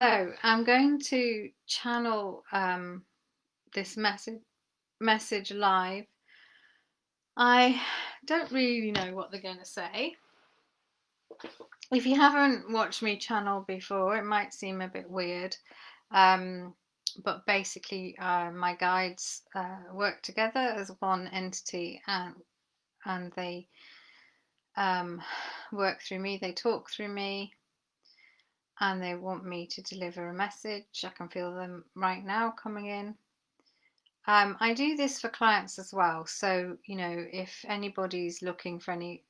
So I'm going to channel this message live. I don't really know what they're going to say. If you haven't watched me channel before, it might seem a bit weird. Um, but basically, my guides work together as one entity, and they um, work through me. They talk through me, and they want me to deliver a message. I can feel them right now coming in. I do this for clients as well. So, if anybody's looking for any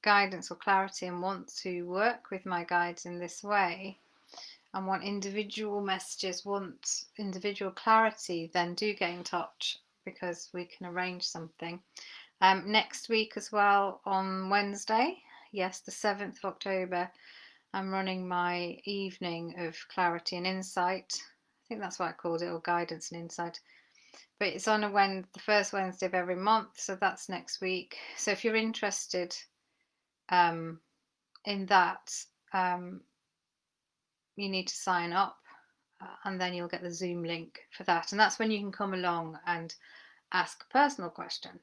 guidance or clarity and want to work with my guides in this way and want individual messages, want individual clarity, then do get in touch because we can arrange something. Next week as well, on Wednesday, yes, the 7th of October, I'm running my evening of clarity and insight. I think that's what I called it, or guidance and insight. But it's on the first Wednesday of every month, so that's next week. So if you're interested um, in that, you need to sign up, and then you'll get the Zoom link for that. And that's when you can come along and ask a personal question,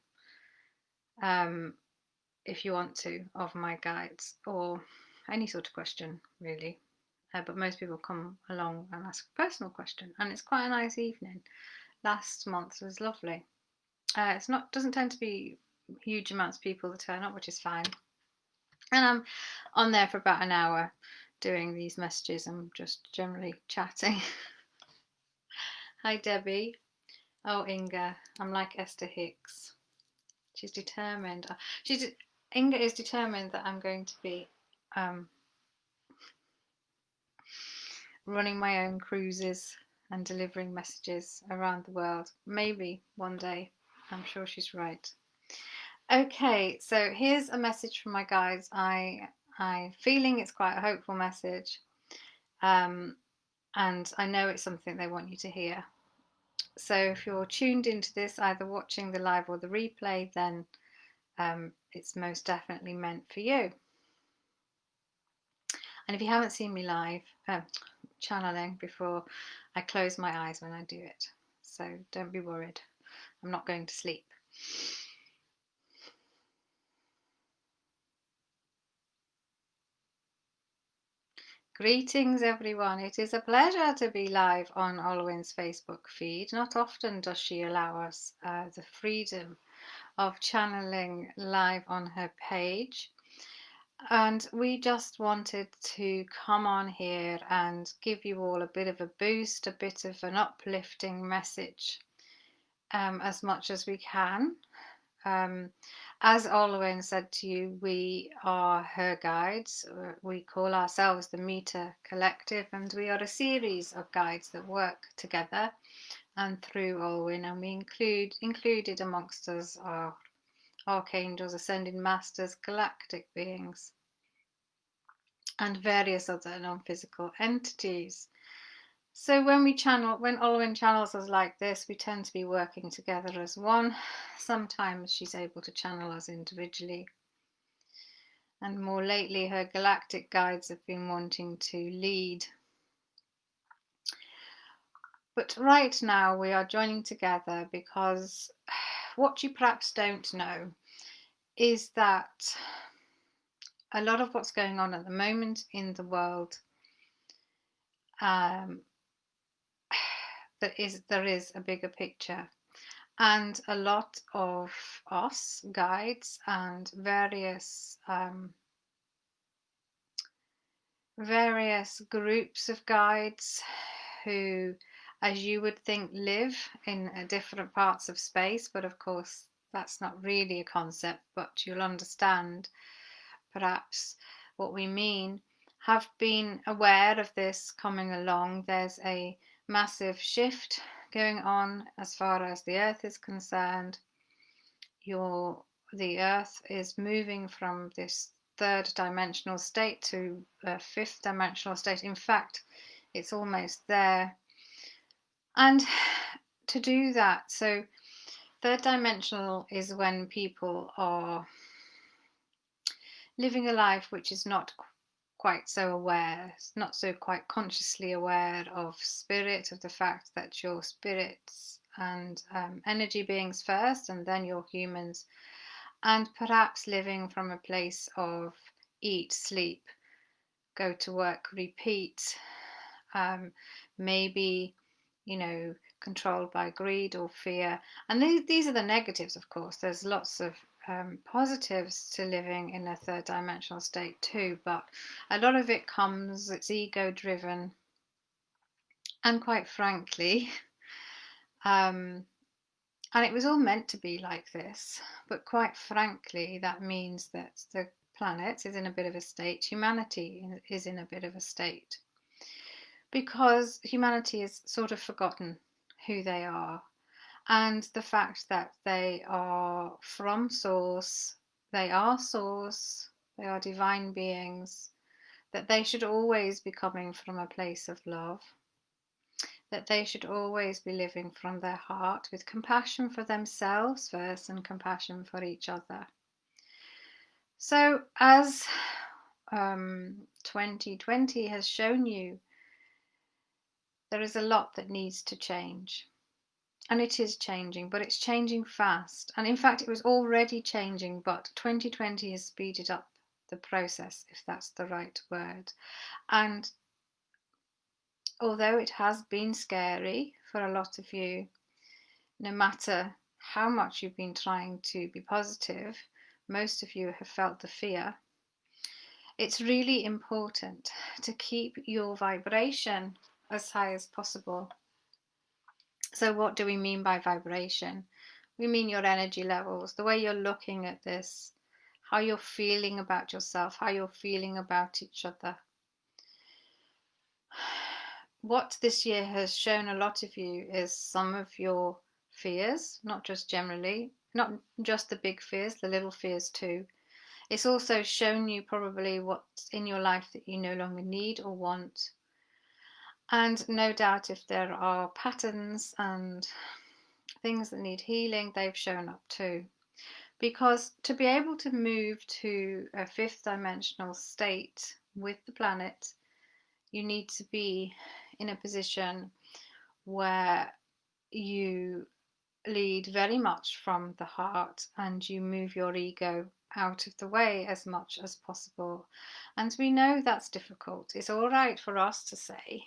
if you want to, of my guides, or any sort of question, really. But most people come along and ask a personal question, and it's quite a nice evening. Last month was lovely. It's not doesn't tend to be huge amounts of people that turn up, which is fine. And I'm on there for about an hour doing these messages. I'm just generally chatting. Hi, Debbie. Oh, Inga. I'm like Esther Hicks. She's determined. Inga is determined that I'm going to be running my own cruises and delivering messages around the world. Maybe one day. I'm sure she's right. Okay, so here's a message from my guides. I'm feeling it's quite a hopeful message, and I know it's something they want you to hear. So if you're tuned into this, either watching the live or the replay, then it's most definitely meant for you. And if you haven't seen me live channeling before, I close my eyes when I do it, so don't be worried. I'm not going to sleep. Greetings, everyone. It is a pleasure to be live on Olwyn's Facebook feed. Not often does she allow us the freedom of channeling live on her page. And we just wanted to come on here and give you all a bit of a boost, a bit of an uplifting message, as much as we can. As Olwen said to you, we are her guides. We call ourselves the Meter Collective, and we are a series of guides that work together and through Olwen, and we included amongst us are archangels, ascended masters, galactic beings, and various other non-physical entities. So when Olwen channels us like this, we tend to be working together as one. Sometimes she's able to channel us individually. And more lately, her galactic guides have been wanting to lead. But right now, we are joining together because what you perhaps don't know is that a lot of what's going on at the moment in the world, there is a bigger picture, and a lot of us guides and various groups of guides who, as you would think, live in different parts of space, but of course that's not really a concept, but you'll understand perhaps what we mean, have been aware of this coming along. There's a massive shift going on as far as the Earth is concerned. The Earth is moving from this third dimensional state to a fifth dimensional state. In fact, it's almost there. And to do that, so third dimensional is when people are living a life which is not quite so aware, not so quite consciously aware of spirit, of the fact that you're spirits and energy beings first, and then you're humans, and perhaps living from a place of eat, sleep, go to work, repeat, maybe, controlled by greed or fear. And these are the negatives, of course. There's lots of positives to living in a third dimensional state too, but a lot of it's ego driven, and quite frankly, and it was all meant to be like this, but quite frankly, that means that the planet is in a bit of a state, humanity is in a bit of a state, because humanity has sort of forgotten who they are, and the fact that they are from source, they are source, they are divine beings, that they should always be coming from a place of love, that they should always be living from their heart with compassion for themselves first and compassion for each other. So as 2020 has shown you, there is a lot that needs to change. And it is changing, but it's changing fast. And in fact, it was already changing, but 2020 has speeded up the process, if that's the right word. And although it has been scary for a lot of you, no matter how much you've been trying to be positive, most of you have felt the fear. It's really important to keep your vibration as high as possible. So what do we mean by vibration? We mean your energy levels, the way you're looking at this, how you're feeling about yourself, how you're feeling about each other. What this year has shown a lot of you is some of your fears, not just generally, not just the big fears, the little fears too. It's also shown you probably what's in your life that you no longer need or want. And no doubt if there are patterns and things that need healing, they've shown up too. Because to be able to move to a fifth dimensional state with the planet, you need to be in a position where you lead very much from the heart and you move your ego out of the way as much as possible. And we know that's difficult. It's all right for us to say,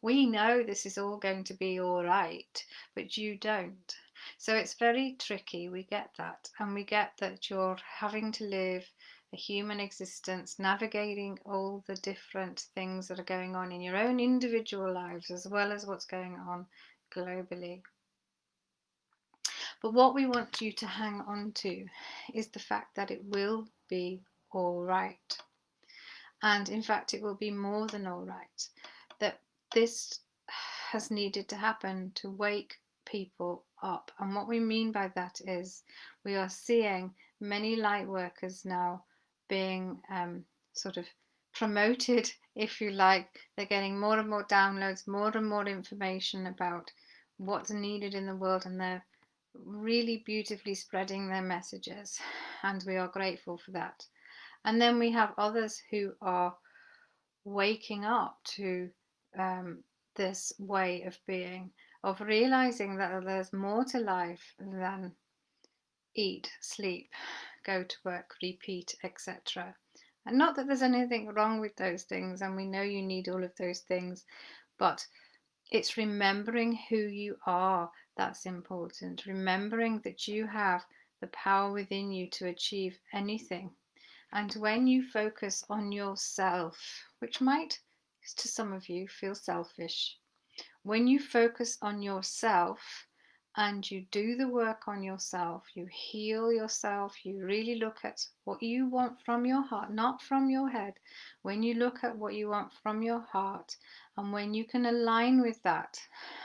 we know this is all going to be all right, but you don't. So it's very tricky. We get that. And we get that you're having to live a human existence, navigating all the different things that are going on in your own individual lives, as well as what's going on globally. But what we want you to hang on to is the fact that it will be all right. And in fact, it will be more than all right. That this has needed to happen to wake people up. And what we mean by that is we are seeing many light workers now being sort of promoted, if you like. They're getting more and more downloads, more and more information about what's needed in the world, and they're really beautifully spreading their messages, and we are grateful for that. And then we have others who are waking up to this way of being, of realizing that there's more to life than eat, sleep, go to work, repeat, etc. And not that there's anything wrong with those things, and we know you need all of those things, but it's remembering who you are that's important. Remembering that you have the power within you to achieve anything. And when you focus on yourself, which might, to some of you, feel selfish, when you focus on yourself and you do the work on yourself, you heal yourself, you really look at what you want from your heart, not from your head. When you look at what you want from your heart, and when you can align with that,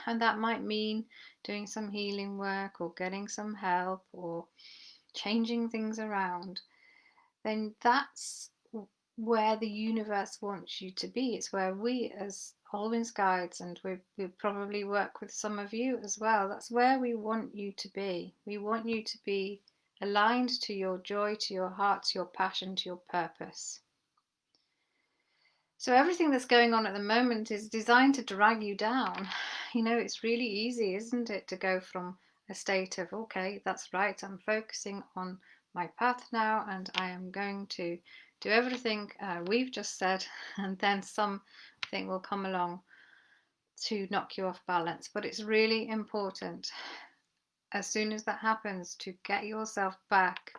and that might mean doing some healing work or getting some help or changing things around, then that's where the universe wants you to be. It's where we as Alwyn's guides, and we probably work with some of you as well, that's where we want you to be. We want you to be aligned to your joy, to your heart, to your passion, to your purpose. So everything that's going on at the moment is designed to drag you down. It's really easy, isn't it, to go from a state of, okay, that's right, I'm focusing on my path now and I am going to do everything we've just said, and then something will come along to knock you off balance. But it's really important, as soon as that happens, to get yourself back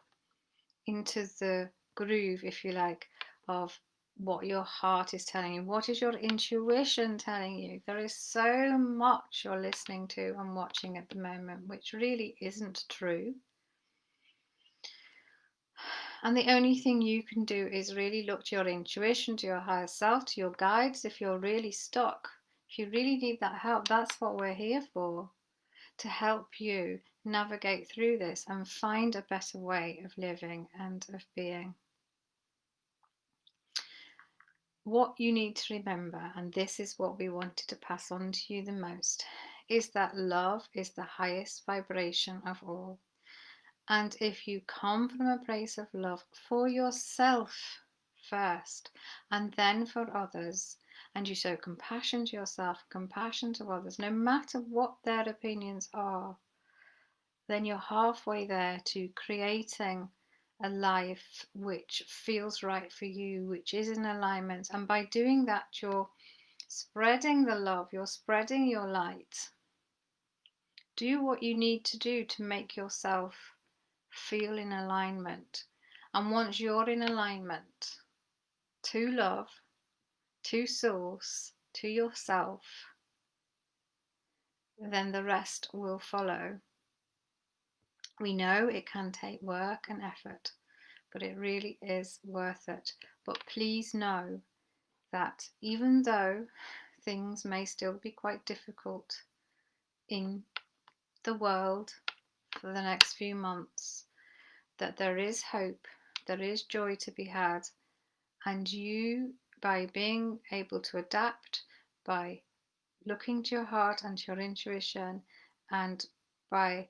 into the groove, if you like, of what your heart is telling you. What is your intuition telling you? There is so much you're listening to and watching at the moment which really isn't true. And the only thing you can do is really look to your intuition, to your higher self, to your guides. If you're really stuck, if you really need that help, that's what we're here for, to help you navigate through this and find a better way of living and of being. What you need to remember, and this is what we wanted to pass on to you the most, is that love is the highest vibration of all. And if you come from a place of love for yourself first and then for others, and you show compassion to yourself, compassion to others, no matter what their opinions are, then you're halfway there to creating a life which feels right for you, which is in alignment. And by doing that, you're spreading the love, you're spreading your light. Do what you need to do to make yourself feel in alignment. And once you're in alignment to love, to source, to yourself, then the rest will follow. We know it can take work and effort, but it really is worth it. But please know that even though things may still be quite difficult in the world for the next few months, that there is hope, there is joy to be had, and you, by being able to adapt, by looking to your heart and to your intuition, and by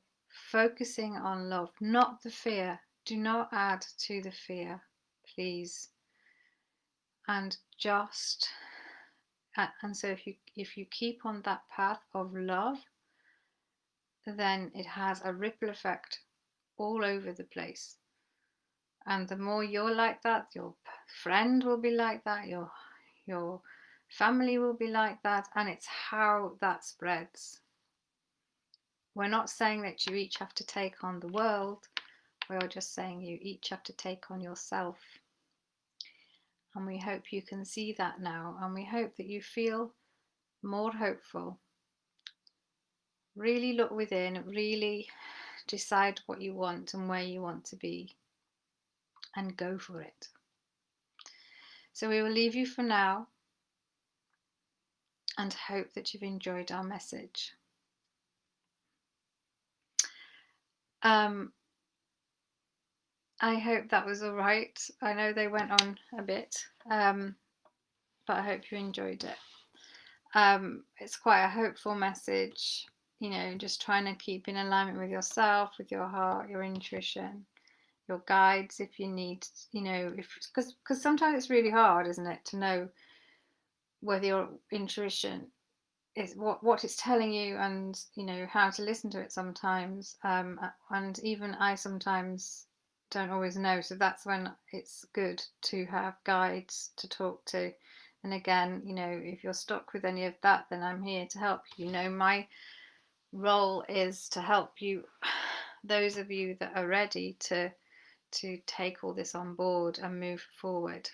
focusing on love, not the fear. Do not add to the fear, please. And just and so if you keep on that path of love, then it has a ripple effect all over the place. And the more you're like that, your friend will be like that, your family will be like that, and it's how that spreads. We're not saying that you each have to take on the world, we're just saying you each have to take on yourself. And we hope you can see that now, and we hope that you feel more hopeful. Really look within, really decide what you want and where you want to be, and go for it. So we will leave you for now and hope that you've enjoyed our message. I hope that was all right. I know they went on a bit, but I hope you enjoyed it. It's quite a hopeful message, just trying to keep in alignment with yourself, with your heart, your intuition, your guides if you need, because sometimes it's really hard, isn't it, to know whether your intuition is what it's telling you, and how to listen to it sometimes, and even I sometimes don't always know, so that's when it's good to have guides to talk to. And again, if you're stuck with any of that, then I'm here to help you. My role is to help you, those of you that are ready to take all this on board and move forward.